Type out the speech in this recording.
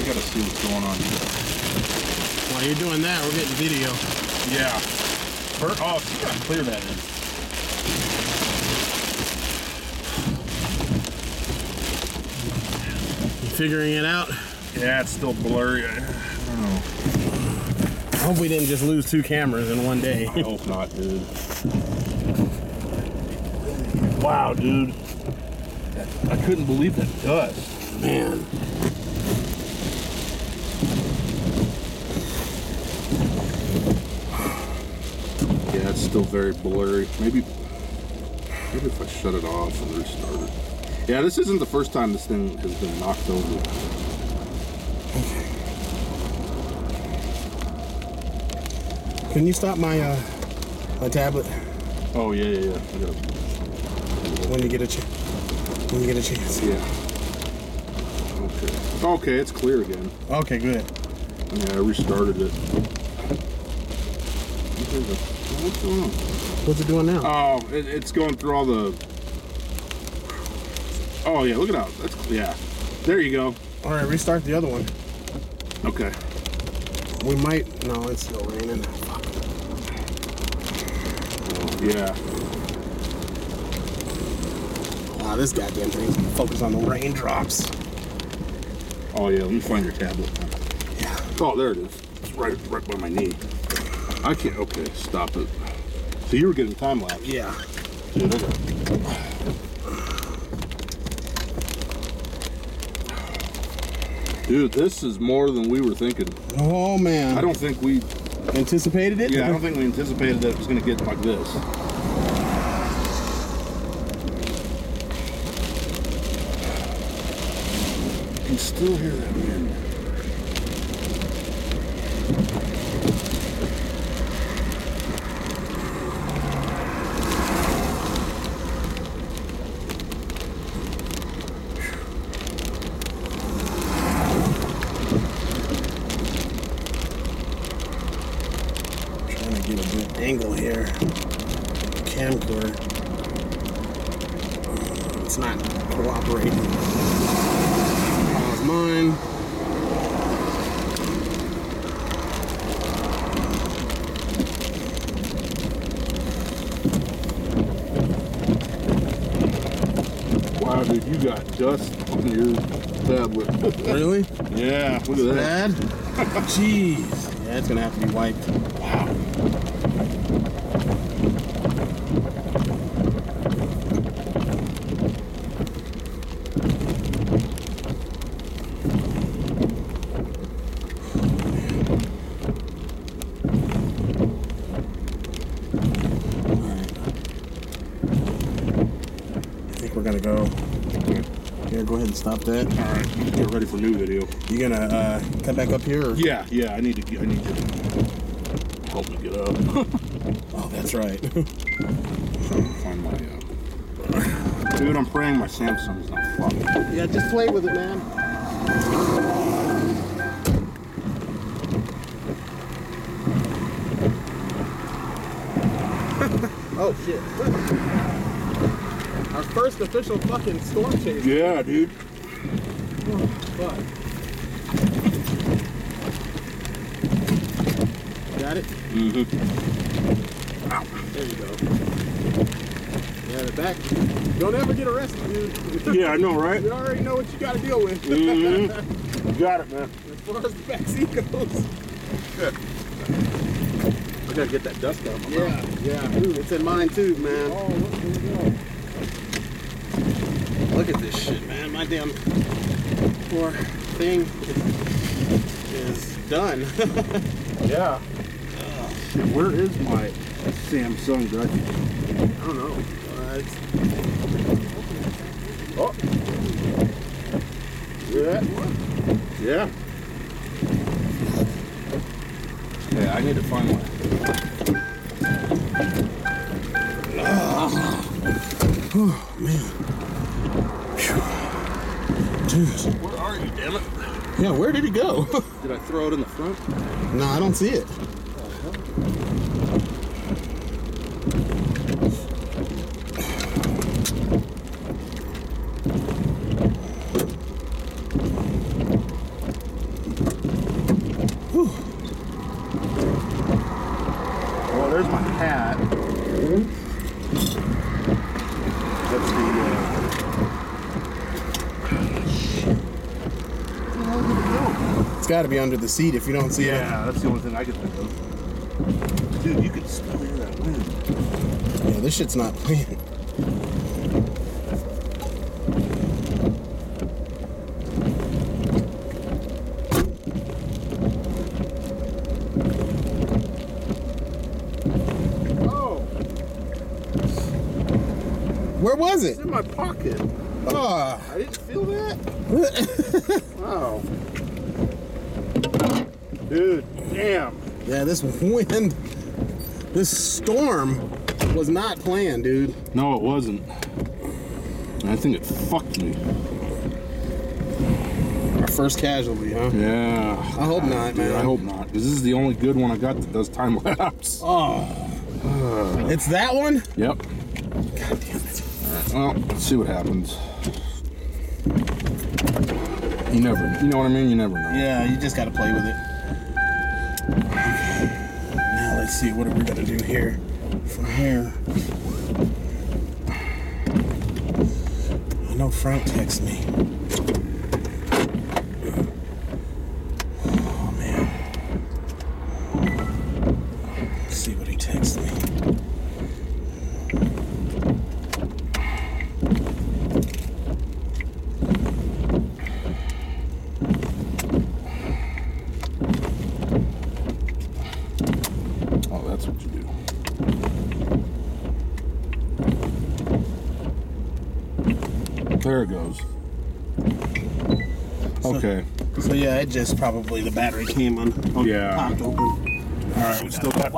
gotta see what's going on here. While you're doing that, we're getting video. Yeah. Oh, you gotta clear that in. You figuring it out? Yeah, it's still blurry. I don't know. I hope we didn't just lose 2 cameras in one day. I hope not, dude. Wow, dude. I couldn't believe that dust. Man. Yeah, it's still very blurry. Maybe if I shut it off and restart it. Yeah, this isn't the first time this thing has been knocked over. Can you stop my my tablet? Oh yeah. When you get a chance. When you get a chance. Yeah. Okay, it's clear again. Okay, good. Yeah, I restarted it. What's going on? What's it doing now? Oh, it's going through all the... Oh yeah, look it out. Yeah. There you go. All right, restart the other one. Okay. We might... No, it's still raining. Fuck. Oh, yeah. Wow, this goddamn thing's gonna focus on the raindrops. Oh yeah, let me find your tablet. Yeah. Oh, there it is. It's right by my knee. I can't... Okay, stop it. So you were getting time lapse. Yeah. Dude, Dude, this is more than we were thinking. Oh man. I don't think we anticipated it? Yeah, I don't think we anticipated that it was going to get like this. You can still hear that wind. Get a good angle here. Camcorder. It's not cooperating. Pause mine. Wow, dude, you got dust on your tablet. Really? Yeah, look at that. Bad? Jeez. Yeah, it's gonna have to be wiped. Wow. We're gonna go. Here, go ahead and stop that. All right, get ready for new video. You gonna come back up here? Or? Yeah. I need to help me get up. Oh, that's right. Find my dude. I'm praying my Samsung's not floppy. Yeah, just play with it, man. Oh shit. Our first official fucking storm chase. Yeah, dude. Oh, fuck. Got it? Mm-hmm. Ow. There you go. Yeah, the back. Don't ever get arrested, dude. Yeah, I know, right? You already know what you got to deal with. Mm-hmm. You got it, man. As far as the back seat goes. Good. I gotta get that dust out of my mouth. Yeah, dude, it's in mine too, man. Oh, look, here we go. Look at this shit, man. My damn poor thing is done. Yeah. Shit, where is my Samsung? I don't know. Oh. Yeah. Yeah. Yeah, I need to find one. Oh, man. Dude. Where are you, damn it? Yeah, where did it go? Did I throw it in the front? No, I don't see it. got to be under the seat if you don't see it. Yeah, that's the only thing I can think of. Dude, you can still hear that wind. Yeah, this shit's not playing. Oh, Where was it's it? in my pocket. Ah. I didn't feel that. Wow. Dude, damn. Yeah, this wind, this storm was not planned, dude. No, it wasn't. I think it fucked me. Our first casualty, huh? Yeah. I hope not, Dude, man. I hope not. Because this is the only good one I got that does time lapse. Oh. It's that one? Yep. God damn it. Well, let's see what happens. You know what I mean? You never know. Yeah, you just gotta play with it. Okay. Now let's see, what are we gonna do here? From here. I know Frank texted me. Oh man. Let's see what he texted me. Oh, that's what you do. There it goes. Okay. So yeah, it just probably the battery came on. Yeah. Popped open. All right, we still got.